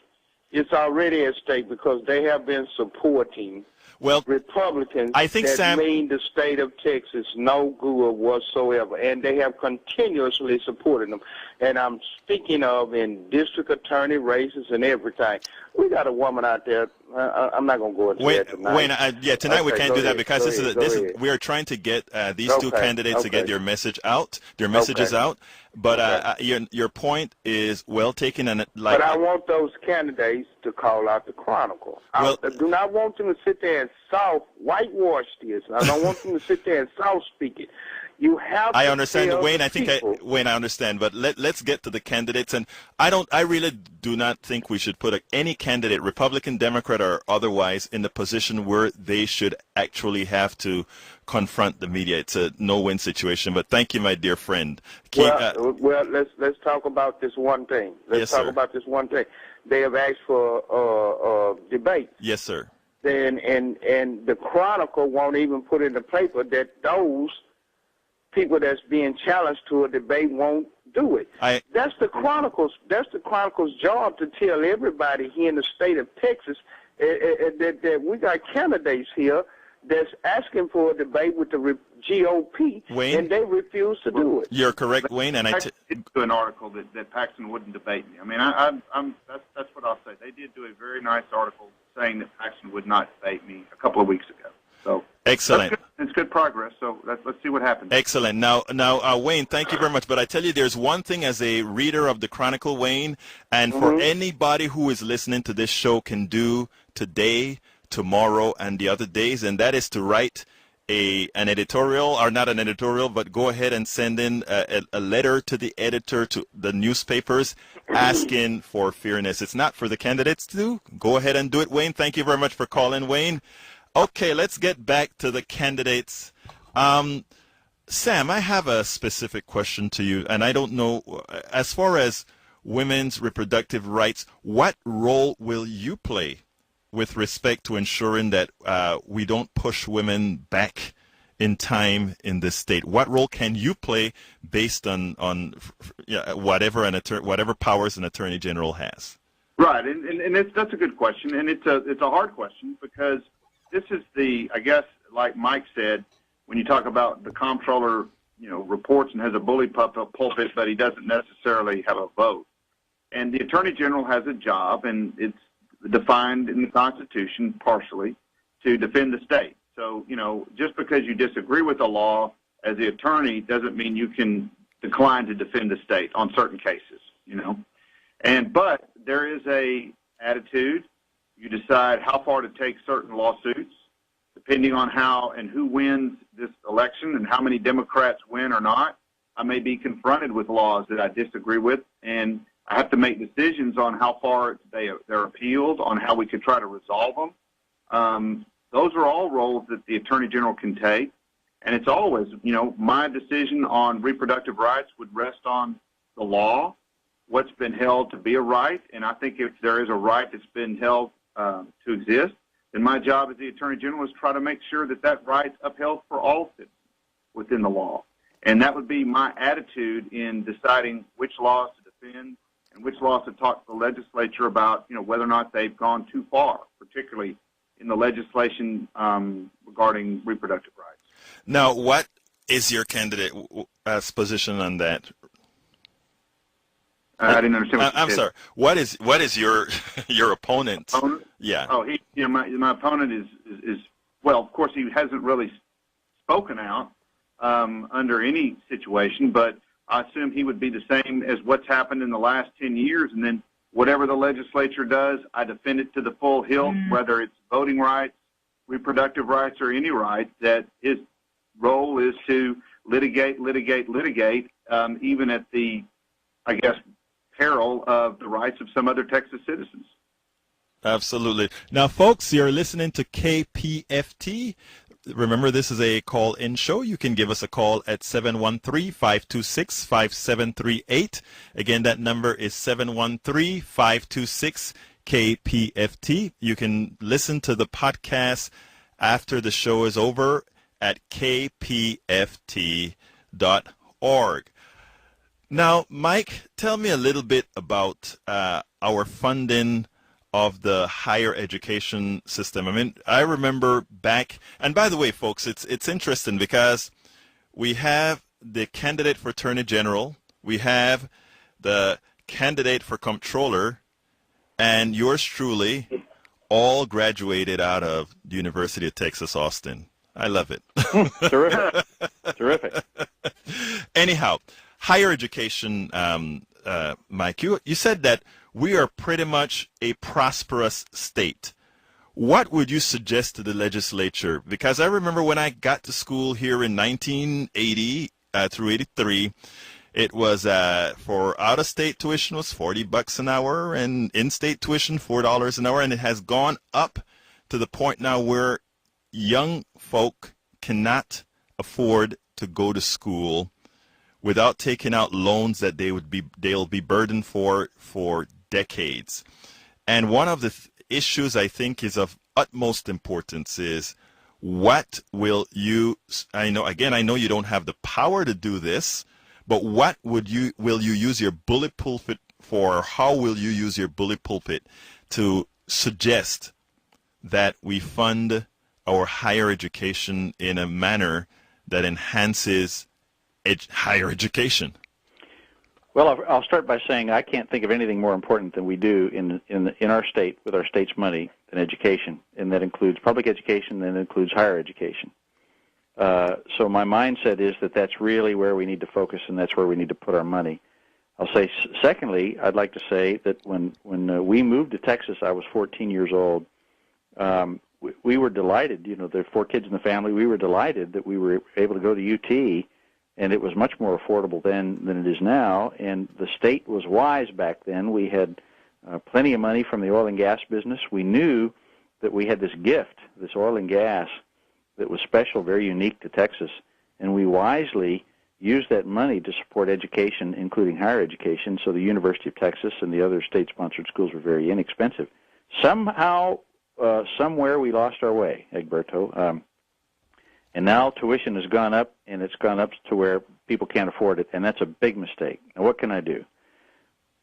S8: It's already at stake because they have been supporting Republicans that mean the state of Texas no good whatsoever, and they have continuously supported them. And I'm speaking of in district attorney races and everything. We got a woman out there. I'm not going to go into that tonight.
S3: Tonight we can't do that because we are trying to get these two candidates to get their messages out. But your point is well taken, and
S8: but I want those candidates to call out the Chronicle. I do not want them to sit there and whitewash this. I don't want them to sit there and speak it. You have.
S3: I understand, Wayne. I understand, but let's get to the candidates. And I really do not think we should put any candidate, Republican, Democrat, or otherwise, in the position where they should actually have to confront the media. It's a no-win situation. But thank you, my dear friend.
S8: Let's talk about this one thing. About this one thing. They have asked for debate.
S3: Yes, sir.
S8: And the Chronicle won't even put in the paper that those people that's being challenged to a debate won't do it. That's the Chronicle's job to tell everybody here in the state of Texas that we got candidates here that's asking for a debate with the GOP,
S3: Wayne,
S8: and they refuse to do it.
S3: You're correct, Wayne. And I
S6: did do an article that Paxton wouldn't debate me. I mean, that's what I'll say. They did do a very nice article saying that Paxton would not debate me a couple of weeks ago. So
S3: excellent.
S6: It's good progress. So let's see what happens.
S3: Excellent. Now, Wayne, thank you very much. But I tell you, there's one thing as a reader of the Chronicle, Wayne, and for anybody who is listening to this show can do today, tomorrow, and the other days, and that is to write an editorial, or not an editorial, but go ahead and send in a letter to the editor, to the newspapers, asking for fairness. It's not for the candidates to do. Go ahead and do it, Wayne. Thank you very much for calling, Wayne. Okay, let's get back to the candidates. Sam, I have a specific question to you, and I don't know, as far as women's reproductive rights, what role will you play with respect to ensuring that we don't push women back in time in this state? What role can you play based on whatever powers an attorney general has?
S6: Right, and that's a good question, and it's a hard question because this is I guess, like Mike said, when you talk about the Comptroller, reports and has a bully pulpit, but he doesn't necessarily have a vote. And the Attorney General has a job, and it's defined in the Constitution partially to defend the state. So, just because you disagree with the law as the attorney doesn't mean you can decline to defend the state on certain cases, But there is a attitude. You decide how far to take certain lawsuits, depending on how and who wins this election and how many Democrats win or not. I may be confronted with laws that I disagree with, and I have to make decisions on how far they're appealed, on how we could try to resolve them. Those are all roles that the Attorney General can take, and it's always, my decision on reproductive rights would rest on the law, what's been held to be a right, and I think if there is a right that's been held to exist, then my job as the Attorney General is to try to make sure that that right's upheld for all citizens within the law. And that would be my attitude in deciding which laws to defend and which laws to talk to the legislature about, whether or not they've gone too far, particularly in the legislation regarding reproductive rights.
S3: Now, what is your candidate's position on that?
S6: I didn't understand what you
S3: I'm
S6: said.
S3: sorry. What is your opponent?
S6: Opponent?
S3: Yeah.
S6: Oh, my opponent is well, of course, he hasn't really spoken out under any situation, but I assume he would be the same as what's happened in the last 10 years, and then whatever the legislature does, I defend it to the full hilt, whether it's voting rights, reproductive rights, or any right, that his role is to litigate, even at the, I guess, peril of the rights of some other Texas citizens.
S3: Absolutely. Now, folks, you're listening to KPFT. Remember, this is a call-in show. You can give us a call at 713-526-5738. Again, that number is 713-526-KPFT. You can listen to the podcast after the show is over at kpft.org. Now, Mike, tell me a little bit about our funding of the higher education system. I mean, I remember back, and by the way, folks, it's interesting because we have the candidate for Attorney General, we have the candidate for Comptroller, and yours truly all graduated out of the University of Texas, Austin. I love it.
S5: Terrific. Terrific.
S3: Anyhow, higher education, Mike, you said that we are pretty much a prosperous state. What would you suggest to the legislature? Because I remember when I got to school here in 1980 through 83, it was for out-of-state tuition was $40 an hour, and in-state tuition $4 an hour, and it has gone up to the point now where young folk cannot afford to go to school without taking out loans that they'll be burdened for decades. And one of the issues I think is of utmost importance is what will you, I know you don't have the power to do this, but what will you use your bully pulpit for, or how will you use your bully pulpit to suggest that we fund our higher education in a manner that enhances higher education?
S5: Well, I'll start by saying I can't think of anything more important than we do in our state with our state's money than education, and that includes public education and that includes higher education. So my mindset is that that's really where we need to focus, and that's where we need to put our money. I'll say, secondly, I'd like to say that when we moved to Texas, I was 14 years old. We were delighted. There are 4 kids in the family. We were delighted that we were able to go to UT. And it was much more affordable then than it is now. And the state was wise back then. We had plenty of money from the oil and gas business. We knew that we had this gift, this oil and gas, that was special, very unique to Texas. And we wisely used that money to support education, including higher education. So the University of Texas and the other state-sponsored schools were very inexpensive. Somehow, somewhere we lost our way, Egberto. And now tuition has gone up, and it's gone up to where people can't afford it, and that's a big mistake. Now, what can I do?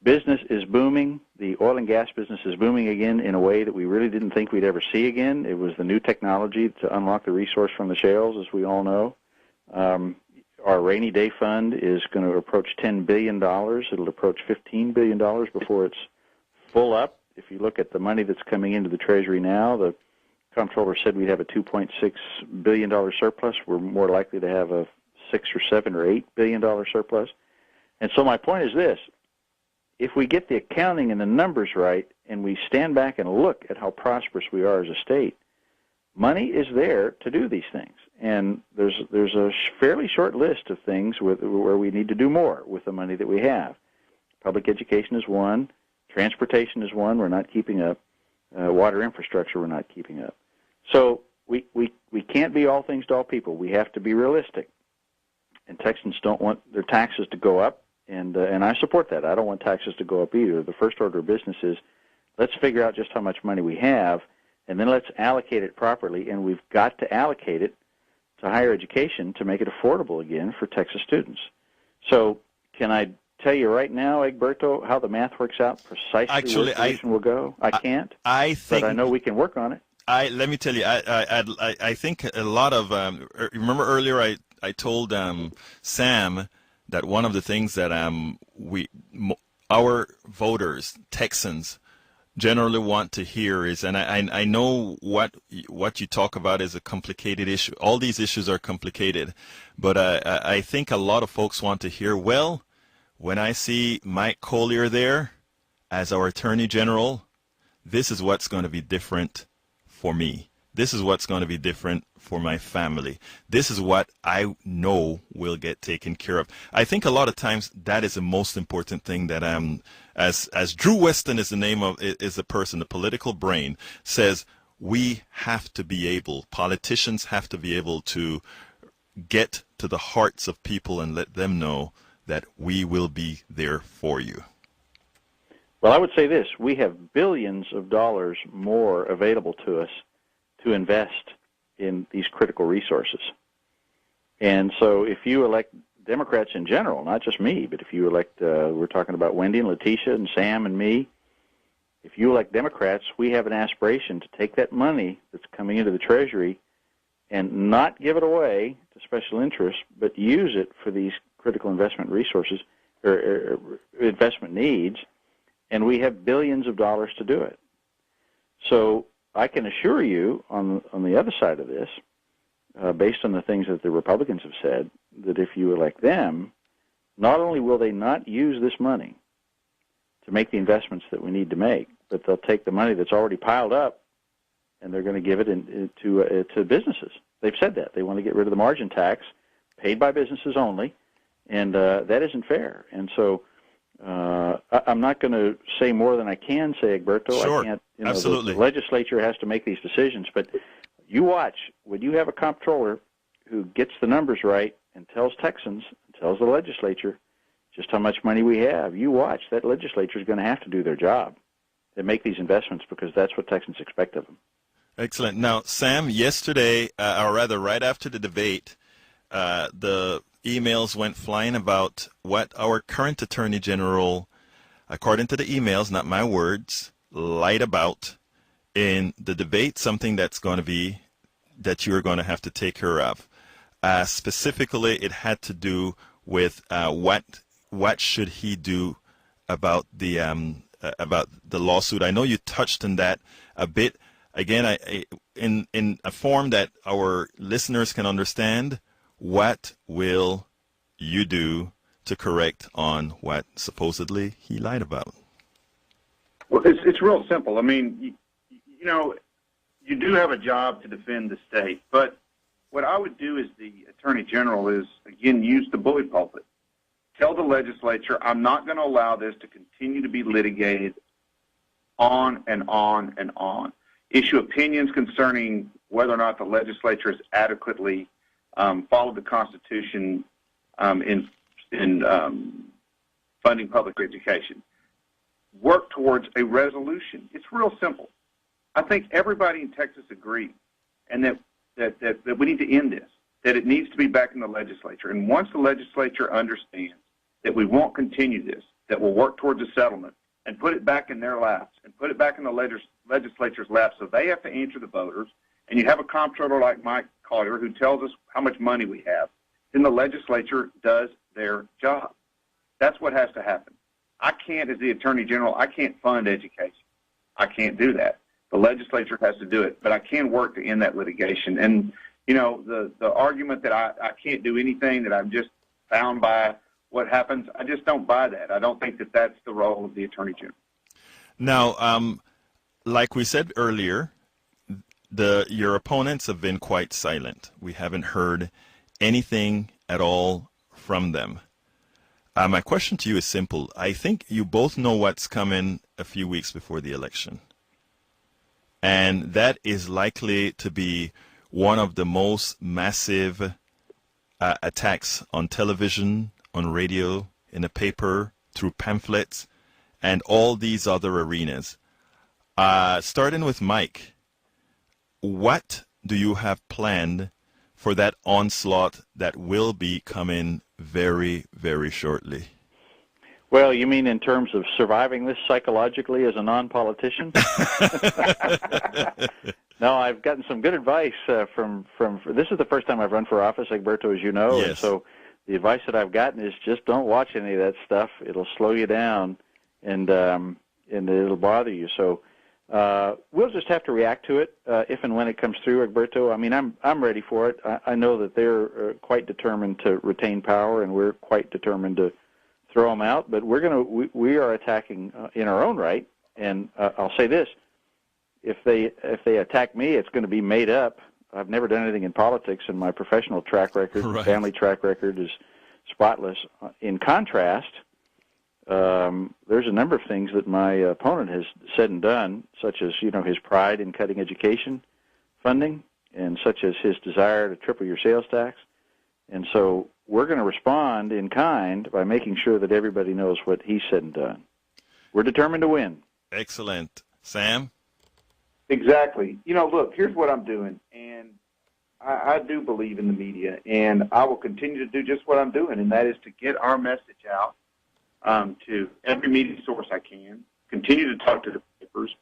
S5: Business is booming. The oil and gas business is booming again in a way that we really didn't think we'd ever see again. It was the new technology to unlock the resource from the shales, as we all know. Our rainy day fund is going to approach $10 billion. It'll approach $15 billion before it's full up. If you look at the money that's coming into the Treasury now, the Comptroller said we'd have a $2.6 billion surplus. We're more likely to have a $6 or $7 or $8 billion surplus. And so my point is this. If we get the accounting and the numbers right and we stand back and look at how prosperous we are as a state, money is there to do these things. And there's a fairly short list of things where we need to do more with the money that we have. Public education is one. Transportation is one. We're not keeping up. Water infrastructure, we're not keeping up. So we can't be all things to all people. We have to be realistic. And Texans don't want their taxes to go up, and I support that. I don't want taxes to go up either. The first order of business is Let's figure out just how much money we have, and then let's allocate it properly, and we've got to allocate it to higher education to make it affordable again for Texas students. So can I tell you right now, Egberto, how the math works out precisely
S3: Actually,
S5: where tuition will go? I can't,
S3: I think,
S5: but I know we can work on it.
S3: let me tell you, I think a lot of, remember earlier I told Sam that one of the things that our voters, Texans, generally want to hear is, and I know what you talk about is a complicated issue. All these issues are complicated, but I think a lot of folks want to hear, well, when I see Mike Collier there as our Attorney General, this is what's going to be different for me. This is what's going to be different for my family. This is what I know will get taken care of. I think a lot of times that is the most important thing that as Drew Weston is the name of, is the person, the political brain, says we have to be able, politicians have to be able to get to the hearts of people and let them know that we will be there for you.
S5: Well, I would say this. We have billions of dollars more available to us to invest in these critical resources. And so if you elect Democrats in general, not just me, but if you elect, we're talking about Wendy and Letitia and Sam and me, if you elect Democrats, we have an aspiration to take that money that's coming into the Treasury and not give it away to special interests, but use it for these critical investment resources or investment needs, and we have billions of dollars to do it. So I can assure you on the other side of this, based on the things that the Republicans have said, that if you elect them, not only will they not use this money to make the investments that we need to make, but they'll take the money that's already piled up and they're going to give it to businesses. They've said that. They want to get rid of the margin tax paid by businesses only, and that isn't fair. And so I'm not going to say more than I can say, Egberto.
S3: Sure,
S5: I can't,
S3: absolutely.
S5: The legislature has to make these decisions, but you watch. When you have a comptroller who gets the numbers right and tells Texans, tells the legislature just how much money we have, you watch. That legislature is going to have to do their job and make these investments because that's what Texans expect of them.
S3: Excellent. Now, Sam, yesterday, or rather right after the debate, the emails went flying about what our current Attorney General, according to the emails, not my words, lied about in the debate, something that's going to be, that you're going to have to take care of. Specifically, it had to do with what should he do about the lawsuit. I know you touched on that a bit. Again, in a form that our listeners can understand, what will you do to correct on what supposedly he lied about?
S6: Well, it's real simple. I mean, you do have a job to defend the state, but what I would do as the Attorney General is, again, use the bully pulpit. Tell the legislature, I'm not going to allow this to continue to be litigated on and on and on. Issue opinions concerning whether or not the legislature has adequately followed the Constitution in funding public education. Work towards a resolution. It's real simple. I think everybody in Texas agrees, and that we need to end this, that it needs to be back in the legislature. And once the legislature understands that we won't continue this, that we'll work towards a settlement and put it back in their laps and put it back in the legislature's laps so they have to answer the voters, and you have a comptroller like Mike Collier who tells us how much money we have, then the legislature does their job. That's what has to happen. I can't, as the Attorney General, I can't fund education. I can't do that. The legislature has to do it, but I can work to end that litigation. And, the argument that I can't do anything, that I'm just bound by what happens, I just don't buy that. I don't think that that's the role of the Attorney General.
S3: Now, like we said earlier, your opponents have been quite silent. We haven't heard anything at all from them. My question to you is simple. I think you both know what's coming a few weeks before the election. And that is likely to be one of the most massive attacks on television, on radio, in the paper, through pamphlets, and all these other arenas. Starting with Mike, what do you have planned for that onslaught that will be coming very, very shortly?
S5: Well, you mean in terms of surviving this psychologically as a non-politician? No, I've gotten some good advice from. This is the first time I've run for office, Egberto, as you know,
S3: Yes.
S5: and so the advice that I've gotten is just don't watch any of that stuff. It'll slow you down, and it'll bother you. So we'll just have to react to it if and when it comes through, Egberto. I mean, I'm ready for it. I know that they're quite determined to retain power, and we're quite determined to throw them out. But we are attacking in our own right. And I'll say this: if they attack me, it's going to be made up. I've never done anything in politics, and my professional track record,
S3: Right.
S5: family track record, is spotless. In contrast, there's a number of things that my opponent has said and done, such as his pride in cutting education funding, and such as his desire to triple your sales tax. And so we're going to respond in kind by making sure that everybody knows what he said and done. We're determined to win.
S3: Excellent. Sam?
S6: Exactly. Look, here's what I'm doing, and I do believe in the media, and I will continue to do just what I'm doing, and that is to get our message out to every media source I can, continue to talk to the papers,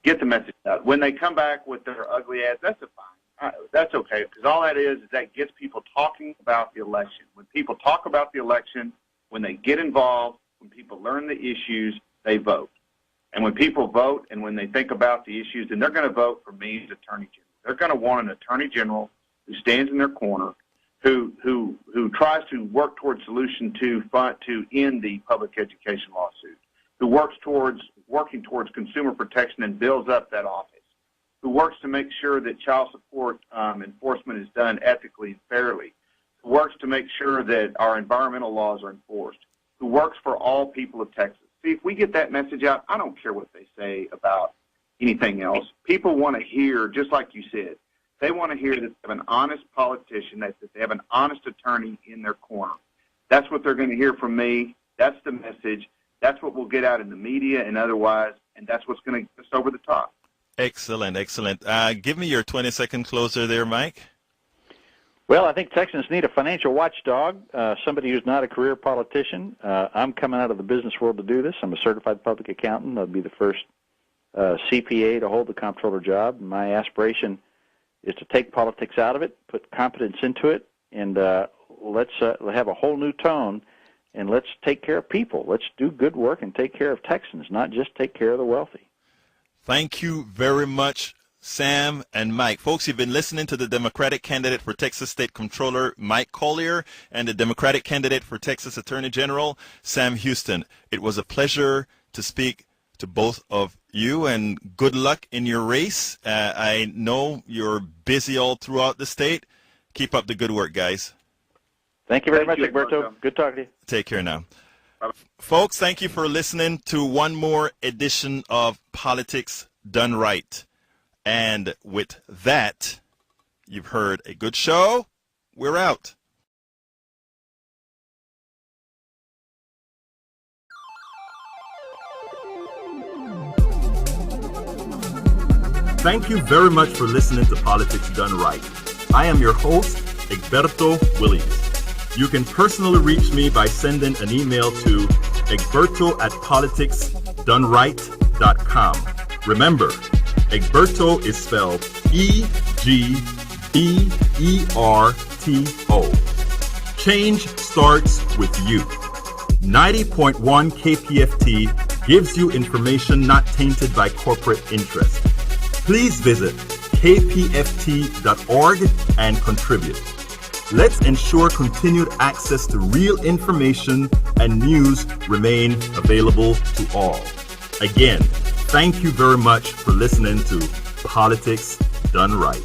S6: get the message out. When they come back with their ugly ads, that's fine. That's okay, because all that is that gets people talking about the election. When people talk about the election, when they get involved, when people learn the issues, they vote. And when people vote and when they think about the issues, then they're going to vote for me as Attorney General. They're going to want an Attorney General who stands in their corner, who tries to work towards solution to end the public education lawsuit, who working towards consumer protection and builds up that office, who works to make sure that child support enforcement is done ethically and fairly, who works to make sure that our environmental laws are enforced, who works for all people of Texas. See, if we get that message out, I don't care what they say about anything else. People want to hear, just like you said, they want to hear that they have an honest politician, that they have an honest attorney in their corner. That's what they're going to hear from me. That's the message. That's what we'll get out in the media and otherwise, and that's what's going to get us over the top.
S3: Excellent, excellent. Give me your 20-second closer there, Mike.
S5: Well, I think Texans need a financial watchdog, somebody who's not a career politician. I'm coming out of the business world to do this. I'm a certified public accountant. I'll be the first CPA to hold the comptroller job. My aspiration is to take politics out of it, put competence into it, and let's have a whole new tone, and let's take care of people. Let's do good work and take care of Texans, not just take care of the wealthy.
S3: Thank you very much, Sam and Mike. Folks, you've been listening to the Democratic candidate for Texas State Comptroller, Mike Collier, and the Democratic candidate for Texas Attorney General, Sam Houston. It was a pleasure to speak to both of you, and good luck in your race. I know you're busy all throughout the state. Keep up the good work, guys.
S5: Thank you very much, Egberto. Good talking to you.
S3: Take care now. Folks, thank you for listening to one more edition of Politics Done Right. And with that, you've heard a good show. We're out.
S1: Thank you very much for listening to Politics Done Right. I am your host, Egberto Williams. You can personally reach me by sending an email to egberto@politicsdoneright.com. Remember, Egberto is spelled E-G-B-E-R-T-O. Change starts with you. 90.1 KPFT gives you information not tainted by corporate interest. Please visit kpft.org and contribute. Let's ensure continued access to real information and news remain available to all. Again, thank you very much for listening to Politics Done Right.